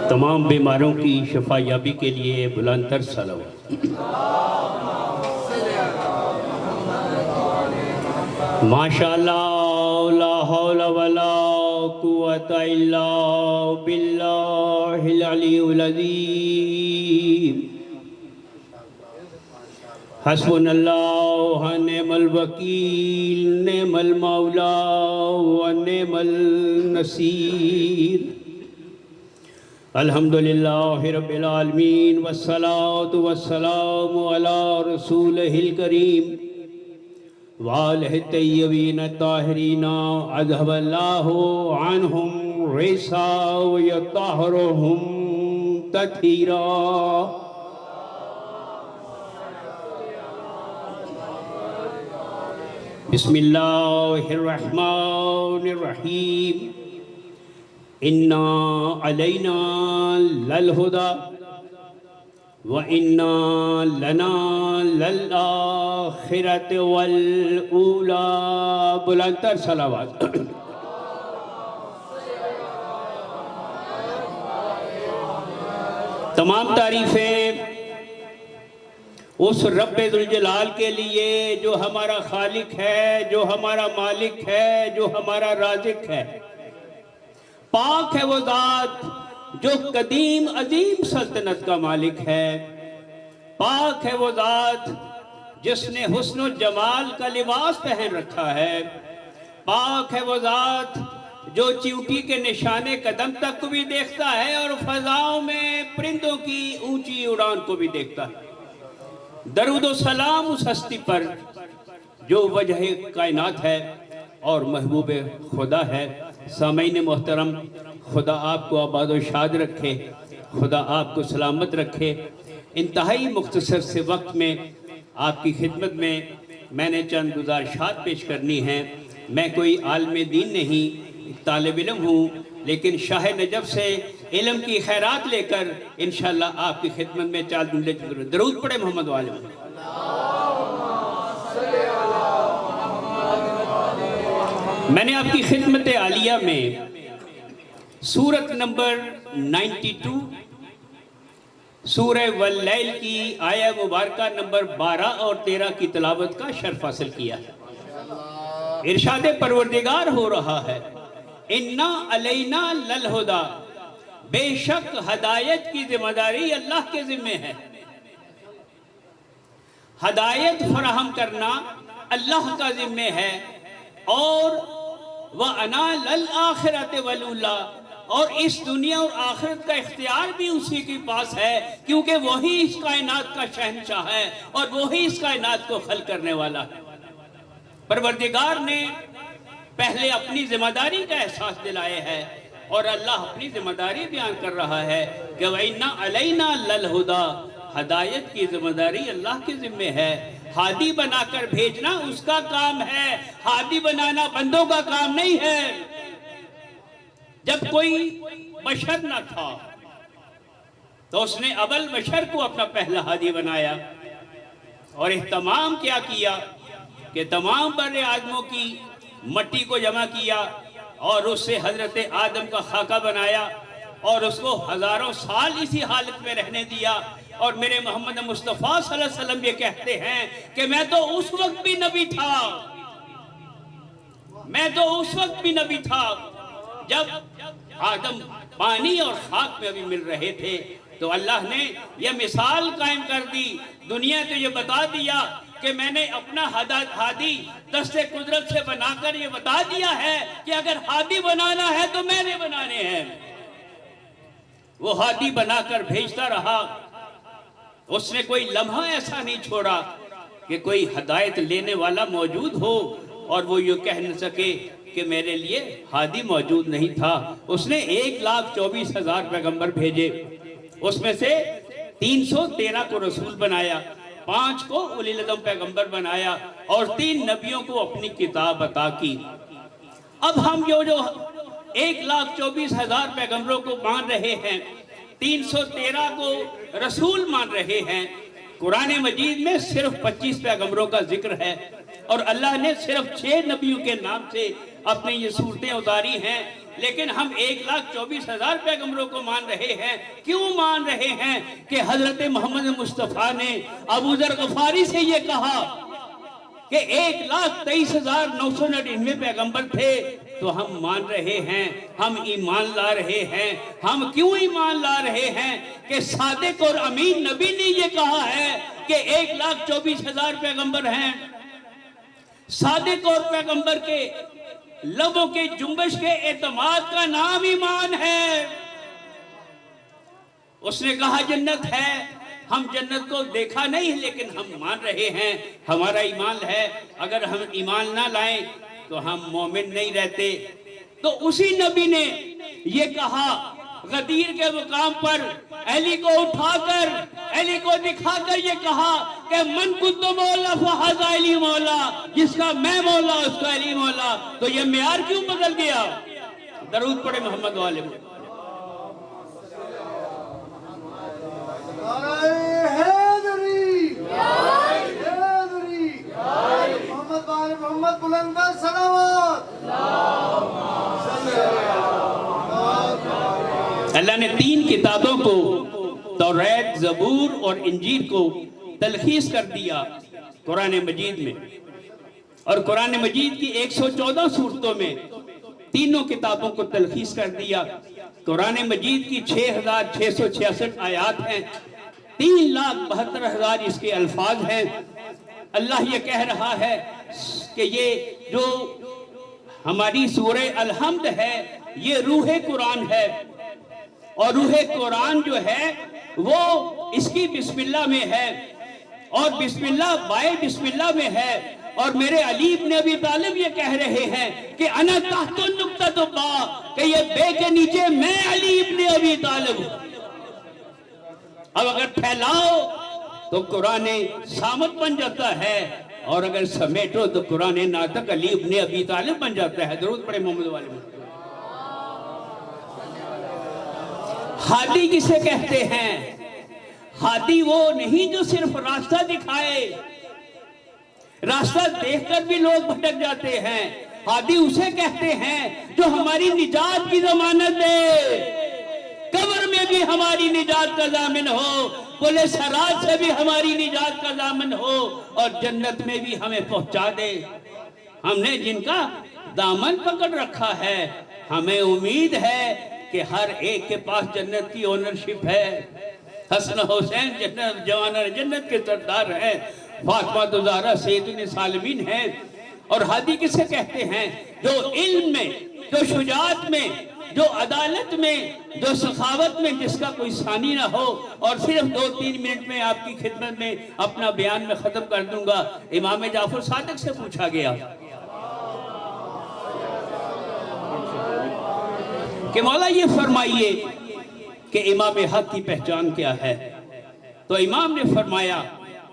तमाम बीमारों की शफा याबी के लिए बुलंदतर सलावत। माशाअल्लाह ला हौला वला कुव्वता इल्ला बिल्लाहिल अलीयुल अज़ीम। हस्बुनल्लाहु व निअमल वकील, निअमल मौला व निअमल नसीर। अल्हम्दुलिल्लाहि रब्बिल आलमीन वस्सलातु वस्सलामु अला रसूलिहिल करीम व आलिहि तय्यबीन ताहिरीन अज़हबल्लाहु अन्हुम रिसा व यतहरुहुम तत्हीरा। बिस्मिल्लाहिर रहमानिर रहीम। इन्ना अलैना लल हुदा व इन्ना लना लल आखिरत वल ऊला। बुलंदतर सलावत। तमाम तारीफें उस रब्बे दुल जलाल के लिए जो हमारा खालिक है, जो हमारा मालिक है, जो हमारा राज़िक है। पाक है वो ज़ात जो कदीम अजीम सल्तनत का मालिक है। पाक है वो ज़ात जिसने हुस्न जमाल का लिबास पहन रखा है। पाक है वो ज़ात जो चींटी के निशाने कदम तक को भी देखता है और फजाओं में परिंदों की ऊंची उड़ान को भी देखता है। दरूद व सलाम उस हस्ती पर जो वजह कायनात है और महबूब खुदा है। सामईन मोहतरम, खुदा आपको आबाद व शाद रखे, खुदा आपको सलामत रखे। इंतहाई मुख्तसर से वक्त में आपकी खिदमत में मैंने चंद गुज़ारिशात पेश करनी हैं। मैं कोई आलिम दीन नहीं, तालिब इल्म हूँ, लेकिन शाह नजब से इल्म की खैरात लेकर इंशाअल्लाह आपकी खिदमत में चार जुमले दरूद पढ़े मोहम्मद वाले। मैंने आपकी खिदमत आलिया में सूरत नंबर 92 सूरह वल्लैल की आया मुबारका नंबर 12 और 13 की तिलावत का शर्फ हासिल किया। इरशाद परवरदिगार हो रहा है, इन्ना अलैना लल हुदा, बेशक हदायत की जिम्मेदारी अल्लाह के जिम्मे है। हदायत फराहम करना अल्लाह का जिम्मे है। और वह अना लल आखिरत वलूला, और इस दुनिया और आखिरत का इख्तियार भी उसी के पास है, क्योंकि वही इस कायनात का शहंशाह है और वही इस कायनात को खल करने वाला है। परवरदिगार ने पहले अपनी जिम्मेदारी का एहसास दिलाया है और अल्लाह अपनी जिम्मेदारी बयान कर रहा है कि वइन्ना अलैना लल हुदा, हदायत की जिम्मेदारी अल्लाह के जिम्मे है। हादी बनाकर भेजना उसका काम है, हादी बनाना बंदों का काम नहीं है। जब कोई बशर न था तो उसने अबल बशर को अपना पहला हादी बनाया और एहतमाम क्या किया कि तमाम बड़े आदमों की मट्टी को जमा किया और उससे हजरत आदम का खाका बनाया और उसको हजारों साल इसी हालत में रहने दिया। और मेरे मोहम्मद मुस्तफ़ा सल्लल्लाहु अलैहि वसल्लम ये कहते हैं कि मैं तो उस वक्त भी नबी था, मैं तो उस वक्त भी नबी था जब आदम पानी और खाक में अभी मिल रहे थे। तो अल्लाह ने यह मिसाल कायम कर दी, दुनिया को ये बता दिया कि मैंने अपना हादी दस्ते कुदरत से बनाकर ये बता दिया है कि अगर हादी बनाना है तो मैंने बनाने हैं। वो हादी बनाकर भेजता रहा, उसने कोई लम्हा ऐसा नहीं छोड़ा कि कोई हदायत लेने वाला मौजूद हो और वो ये कह न सके कि मेरे लिए हादी मौजूद नहीं था। उसने 1,24,000 पैगंबर भेजे, उसमें से 313 को रसूल बनाया, 5 को उलिल अज़म पैगंबर बनाया और 3 नबियों को अपनी किताब अता की। अब हम जो 1,24,000 पैगंबरों को मान रहे हैं, 313 को रसूल मान रहे हैं। कुरान मजीद में सिर्फ 25 पैगंबरों का जिक्र है और अल्लाह ने सिर्फ 6 नबियों के नाम से अपनी ये सूरतें उतारी हैं। लेकिन हम 1,24,000 पैगंबरों को मान रहे हैं। क्यों मान रहे हैं? कि हजरत मोहम्मद मुस्तफ़ा ने अबू ज़र गफारी से ये कहा कि 1,23,999 पैगंबर थे, तो हम मान रहे हैं, हम ईमान ला रहे हैं। हम क्यों ईमान ला रहे हैं? कि सादिक और अमीन नबी ने ये कहा है कि 1,24,000 पैगंबर हैं। सादिक और पैगंबर के लबों के जुम्बश के एतमाद का नाम ईमान है। उसने कहा जन्नत है, हम जन्नत को देखा नहीं लेकिन हम मान रहे हैं, हमारा ईमान है। अगर हम ईमान ना लाएं तो हम मोमिन नहीं रहते। तो उसी नबी ने ये कहा गदीर के मुकाम पर अली को उठाकर, अली को दिखाकर ये कहा कि मन कुद्दो मौला फहाज़ा अली मौला, जिसका मैं मौला उसका अली मौला। तो ये मेयार क्यों बदल गया? दरूद पढ़े मोहम्मद वाले में। मोहम्मद बुलंद सलावत। अल्लाह ने 3 किताबों को, तौरात, ज़बूर और इंजील को तलखीस कर दिया कुरान मजीद में। और कुरान मजीद की 114 सूरतों में तीनों किताबों को तलखीस कर दिया। कुरान मजीद की 6,666 आयात हैं, 3,72,000 इसके अल्फाज हैं। अल्लाह ये कह रहा है कि ये जो हमारी सूरह अल-हम्द है ये रूह कुरान है, और रूह कुरान जो है वो इसकी बिस्मिल्लाह में है, और बिस्मिल्लाह बाय बिस्मिल्लाह में है। और मेरे अली इब्न अबी तालिब ये कह रहे हैं कि अना तहतुन नुक्ततु बा, कि ये बे के नीचे मैं अली इब्न अबी तालिब हूं। अब अगर फैलाओ तो कुरान सामत बन जाता है, और अगर समेटो तो कुरान नातक अली इब्न अबी तालिब बन जाता है। दरूद पढ़े मोहम्मद वाले में। हादी किसे कहते हैं? हादी वो नहीं जो सिर्फ रास्ता दिखाए, रास्ता देखकर भी लोग भटक जाते हैं। हादी उसे कहते हैं जो हमारी निजात की जमानत दे, कब्र में भी हमारी निजात का जामिन हो, बोले सराज से भी हमारी निजात का जामिन हो, और जन्नत में भी हमें पहुंचा दे। हमने जिनका दामन पकड़ रखा है, हमें उम्मीद है कि हर एक के पास जन्नत की ओनरशिप है। हसन हुसैन जन्नत जवान जन्नत के सरदार हैं, फातिमा ज़हरा सैयदुन सालिमीन हैं। और हादी किसे कहते हैं? जो इल्म में, जो शुजाअत में, जो अदालत में, जो सखावत में जिसका कोई सानी ना हो। और सिर्फ 2-3 मिनट में आपकी खिदमत में अपना बयान में खत्म कर दूंगा। इमाम जाफर सादिक से पूछा गया कि मौला ये फरमाइए कि इमाम हक की पहचान क्या है? तो इमाम ने फरमाया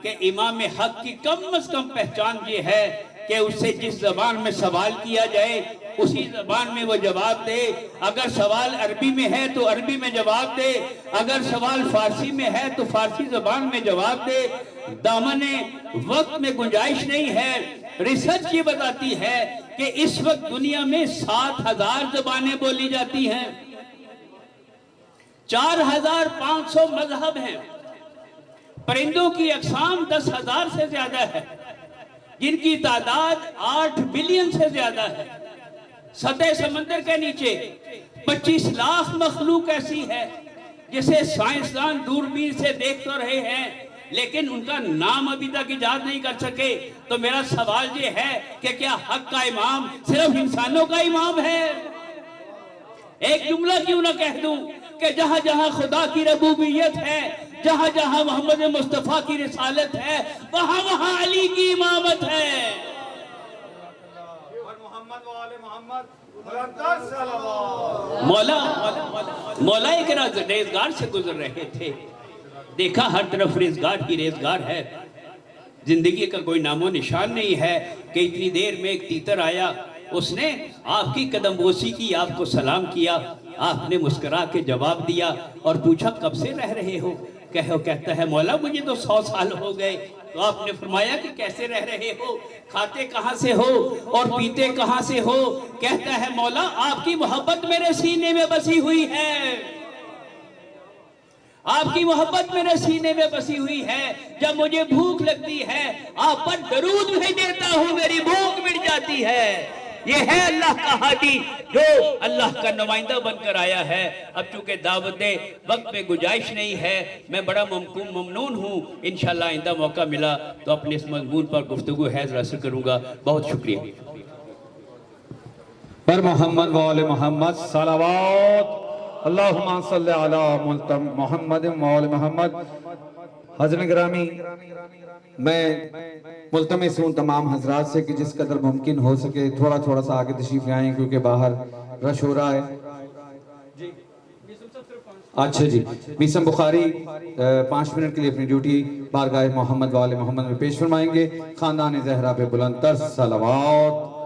कि इमाम हक की कम से कम पहचान ये है कि उससे जिस जबान में सवाल किया जाए उसी जबान में वो जवाब दे। अगर सवाल अरबी में है तो अरबी में जवाब दे, अगर सवाल फारसी में है तो फारसी जबान में जवाब दे। दामने वक्त में गुंजाइश नहीं है। रिसर्च ये बताती है कि इस वक्त दुनिया में 7,000 जबानें बोली जाती हैं, 4,500 मजहब हैं, परिंदों की अक़साम 10,000 से ज्यादा है, जिनकी तादाद 8 बिलियन से ज्यादा है। सतह समंदर के नीचे 25 लाख मखलूक ऐसी है जिसे साइंसदान दूरबीन से देख तो रहे हैं, लेकिन उनका नाम अभी तक इजाद नहीं कर सके। तो मेरा सवाल ये है कि क्या हक का इमाम सिर्फ इंसानों का इमाम है? एक जुमला क्यों ना कह दूं कि जहां जहां खुदा की रबूबियत है, जहां जहां मोहम्मद मुस्तफा की रिसालत है, वहां वहां अली की इमामत है। मौला एक रेजगार से गुजर रहे थे, देखा हर तरफ रेजगार ही रेजगार है, जिंदगी का कोई नामो निशान नहीं है। कि इतनी देर में एक तीतर आया, उसने आपकी कदमबोसी की, आपको सलाम किया, आपने मुस्कुरा के जवाब दिया और पूछा कब से रह रहे हो? कहता है मौला मुझे तो 100 साल हो गए। तो आपने फरमाया कि कैसे रह रहे हो, खाते कहां से हो और पीते कहां से हो। कहता है मौला आपकी मोहब्बत मेरे सीने में बसी हुई है, आपकी मोहब्बत मेरे सीने में बसी हुई है। जब मुझे भूख लगती है आप पर दरूद भेज देता हूं, मेरी भूख मिट जाती है। ये है अल्लाह का हादी जो अल्लाह का नुमाइंदा बनकर आया है। अब चूंकि दावत वक्त में गुंजाइश नहीं है, मैं बड़ा ममनून हूँ। इंशाअल्लाह आइंदा मौका मिला तो अपने इस मजमून पर गुफ्तगू हैज़ हासिल करूंगा। बहुत शुक्रिया। पर मोहम्मद वाले मोहम्मद सलावत अल्लाहुम्मा सल्ली अला मोहम्मद वाले मोहम्मद। हज़रत गिरामी, मैं मुल्तमिस हूँ तमाम हजरात से कि जिस कदर मुमकिन हो सके थोड़ा थोड़ा सा आगे तशरीफ ले आएँ, क्योंकि बाहर रश हो रहा है। अच्छा जी, मीसम बुखारी 5 मिनट के लिए अपनी ड्यूटी बारगाह मोहम्मद वाले मोहम्मद में पेश फरमाएंगे। खानदान ज़हरा पे बुलंद तर सलावत।